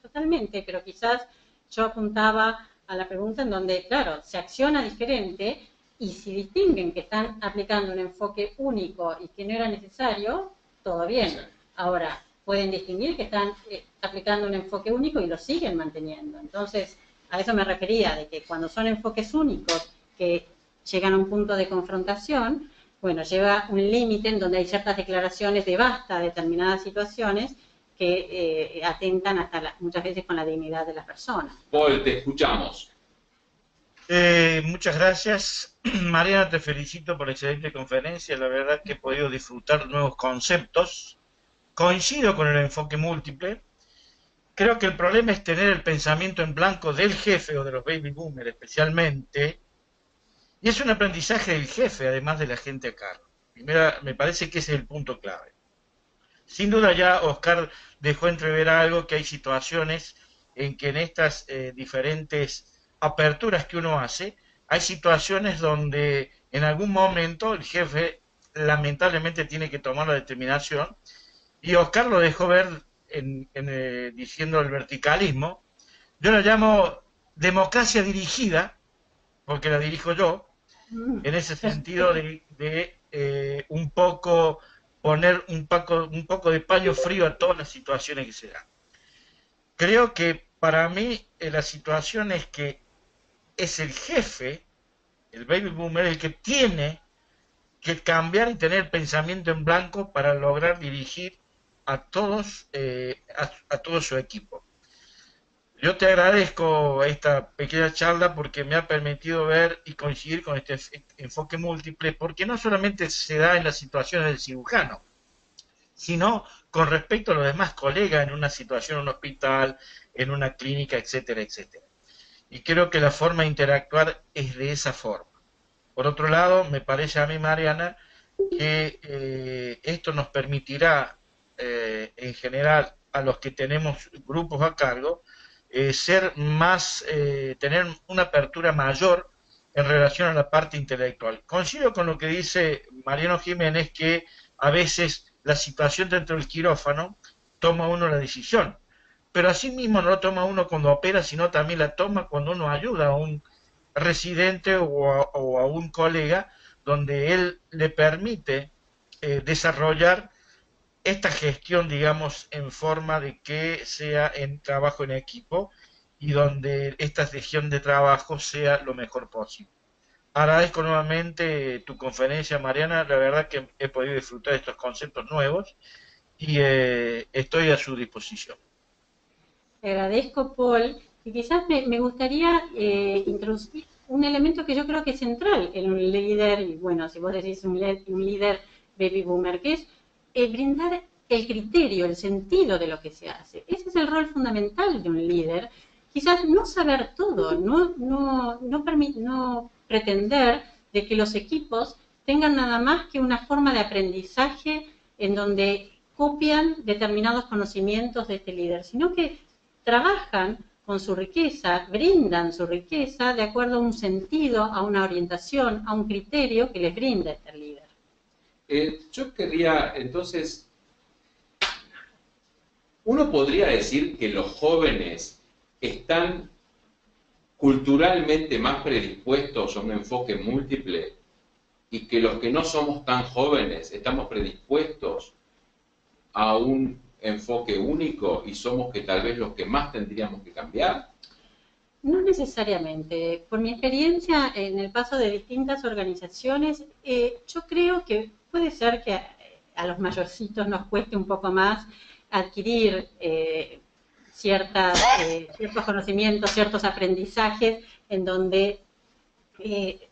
Totalmente, pero quizás yo apuntaba a la pregunta en donde, claro, se acciona diferente, y si distinguen que están aplicando un enfoque único y que no era necesario, todo bien. Sí. Ahora, pueden distinguir que están aplicando un enfoque único y lo siguen manteniendo. Entonces, a eso me refería, de que cuando son enfoques únicos que llegan a un punto de confrontación, bueno, lleva un límite en donde hay ciertas declaraciones de basta a determinadas situaciones que atentan hasta muchas veces con la dignidad de las personas. Paul, te escuchamos. Muchas gracias. Mariana, te felicito por la excelente conferencia. La verdad que he podido disfrutar nuevos conceptos. Coincido con el enfoque múltiple. Creo que el problema es tener el pensamiento en blanco del jefe o de los baby boomers especialmente. Y es un aprendizaje del jefe, además de la gente a cargo. Primero, me parece que ese es el punto clave. Sin duda ya Oscar dejó entrever algo, que hay situaciones en que en estas diferentes aperturas que uno hace, hay situaciones donde en algún momento el jefe lamentablemente tiene que tomar la determinación, y Oscar lo dejó ver diciendo el verticalismo. Yo lo llamo democracia dirigida, porque la dirijo yo, en ese sentido de un poco poner un poco de paño frío a todas las situaciones que se dan. Creo que para mí la situación es que es el jefe, el baby boomer, el que tiene que cambiar y tener pensamiento en blanco para lograr dirigir a todos, a todo su equipo. Yo te agradezco esta pequeña charla porque me ha permitido ver y coincidir con este enfoque múltiple, porque no solamente se da en las situaciones del cirujano, sino con respecto a los demás colegas en una situación, en un hospital, en una clínica, etcétera, etcétera. Y creo que la forma de interactuar es de esa forma. Por otro lado, me parece a mí, Mariana, que esto nos permitirá, en general, a los que tenemos grupos a cargo, ser más, tener una apertura mayor en relación a la parte intelectual. Coincido con lo que dice Mariano Jiménez, que a veces la situación dentro del quirófano toma uno la decisión, pero así mismo no lo toma uno cuando opera, sino también la toma cuando uno ayuda a un residente o a un colega, donde él le permite desarrollar esta gestión, digamos, en forma de que sea en trabajo en equipo y donde esta gestión de trabajo sea lo mejor posible. Agradezco nuevamente tu conferencia, Mariana. La verdad que he podido disfrutar de estos conceptos nuevos y estoy a su disposición. Te agradezco, Paul, y quizás me gustaría introducir un elemento que yo creo que es central en un líder, y bueno, si vos decís un líder baby boomer, que es brindar el criterio, el sentido de lo que se hace. Ese es el rol fundamental de un líder. Quizás no saber todo, no pretender de que los equipos tengan nada más que una forma de aprendizaje en donde copian determinados conocimientos de este líder, sino que trabajan con su riqueza, brindan su riqueza de acuerdo a un sentido, a una orientación, a un criterio que les brinda este líder. Yo querría, entonces, uno podría decir que los jóvenes están culturalmente más predispuestos a un enfoque múltiple y que los que no somos tan jóvenes estamos predispuestos a un enfoque único y somos que tal vez los que más tendríamos que cambiar. No necesariamente. Por mi experiencia en el paso de distintas organizaciones, yo creo que puede ser que a los mayorcitos nos cueste un poco más adquirir ciertos conocimientos, ciertos aprendizajes en donde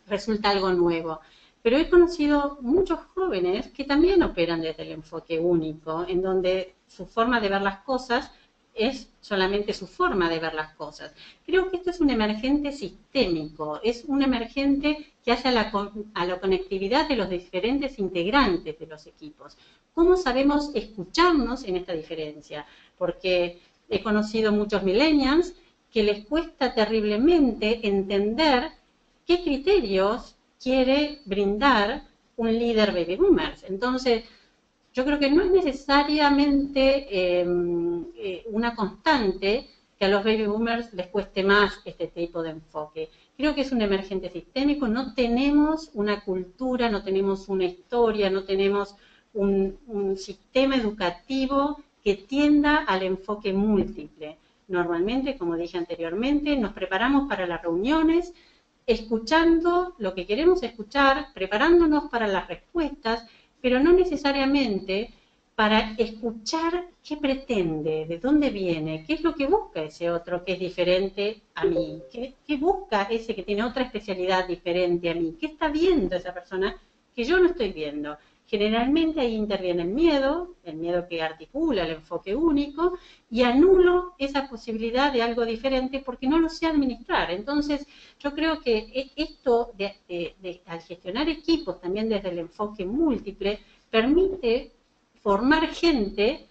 resulta algo nuevo. Pero he conocido muchos jóvenes que también operan desde el enfoque único, en donde su forma de ver las cosas es solamente su forma de ver las cosas. Creo que esto es un emergente sistémico, es un emergente que hace a la conectividad de los diferentes integrantes de los equipos. ¿Cómo sabemos escucharnos en esta diferencia? Porque he conocido muchos millennials que les cuesta terriblemente entender qué criterios quiere brindar un líder baby boomers. Entonces, yo creo que no es necesariamente una constante que a los baby boomers les cueste más este tipo de enfoque. Creo que es un emergente sistémico, no tenemos una cultura, no tenemos una historia, no tenemos un sistema educativo que tienda al enfoque múltiple. Normalmente, como dije anteriormente, nos preparamos para las reuniones, escuchando lo que queremos escuchar, preparándonos para las respuestas, pero no necesariamente para escuchar qué pretende, de dónde viene, qué es lo que busca ese otro que es diferente a mí, qué busca ese que tiene otra especialidad diferente a mí, qué está viendo esa persona que yo no estoy viendo. Generalmente ahí interviene el miedo que articula el enfoque único, y anulo esa posibilidad de algo diferente porque no lo sé administrar. Entonces, yo creo que esto al gestionar equipos también desde el enfoque múltiple, permite formar gente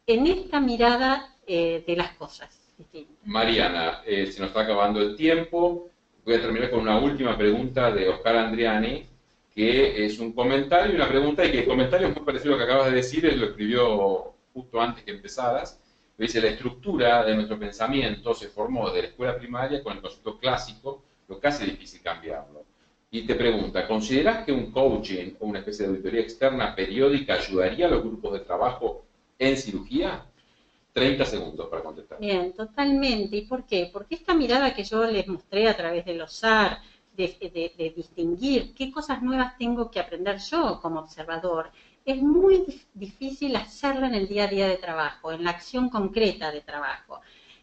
en esta mirada de las cosas distintas. Mariana, se nos está acabando el tiempo. Voy a terminar con una última pregunta de Oscar Andriani, que es un comentario y una pregunta, y que el comentario es muy parecido a lo que acabas de decir, él lo escribió justo antes que empezaras. Dice: la estructura de nuestro pensamiento se formó desde la escuela primaria con el concepto clásico, lo que hace difícil cambiarlo. Y te pregunta: ¿consideras que un coaching o una especie de auditoría externa periódica ayudaría a los grupos de trabajo en cirugía? 30 segundos para contestar. Bien, totalmente. ¿Y por qué? Porque esta mirada que yo les mostré a través de los SAR, de distinguir qué cosas nuevas tengo que aprender yo como observador, es muy difícil hacerla en el día a día de trabajo, en la acción concreta de trabajo.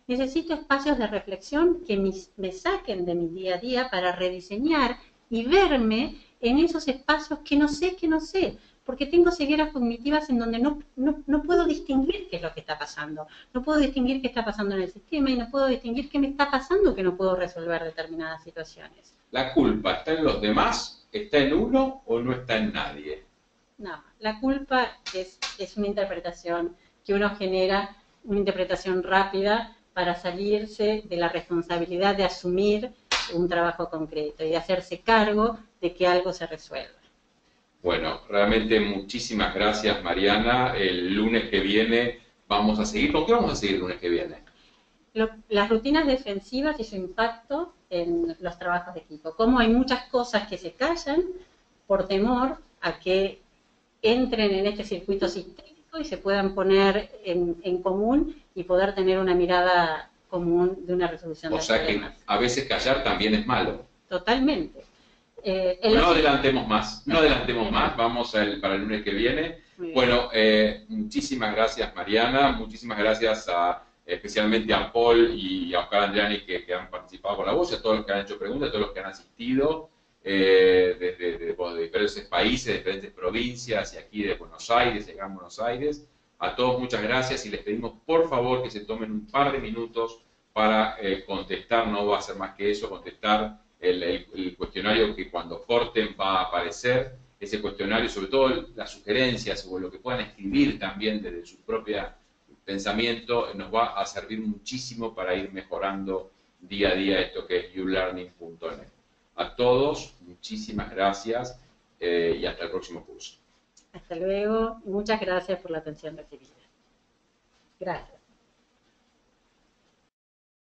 Necesito espacios de reflexión que me saquen de mi día a día para rediseñar y verme en esos espacios que no sé, porque tengo cegueras cognitivas en donde no puedo distinguir qué es lo que está pasando, no puedo distinguir qué está pasando en el sistema y no puedo distinguir qué me está pasando que no puedo resolver determinadas situaciones. ¿La culpa está en los demás? ¿Está en uno o no está en nadie? No, la culpa es una interpretación que uno genera, una interpretación rápida para salirse de la responsabilidad de asumir un trabajo concreto y de hacerse cargo de que algo se resuelva. Bueno, realmente muchísimas gracias, Mariana. El lunes que viene vamos a seguir. ¿Con qué vamos a seguir el lunes que viene? Las rutinas defensivas y su impacto en los trabajos de equipo. Cómo hay muchas cosas que se callan por temor a que entren en este circuito sistémico y se puedan poner en común y poder tener una mirada común de una resolución de problemas. O sea que a veces callar también es malo. Totalmente. No adelantemos más, vamos para el lunes que viene. Bueno, muchísimas gracias, Mariana, muchísimas gracias especialmente a Paul y a Oscar Andriani que han participado con la voz, y a todos los que han hecho preguntas, a todos los que han asistido desde diferentes países, diferentes provincias, y aquí de Buenos Aires, de Gran Buenos Aires. A todos muchas gracias, y les pedimos por favor que se tomen un par de minutos para contestar, no va a ser más que eso, contestar el cuestionario que cuando corten va a aparecer. Ese cuestionario, sobre todo las sugerencias o lo que puedan escribir también desde su propia pensamiento, nos va a servir muchísimo para ir mejorando día a día esto que es youlearning.net. A todos, muchísimas gracias y hasta el próximo curso. Hasta luego, muchas gracias por la atención recibida. Gracias.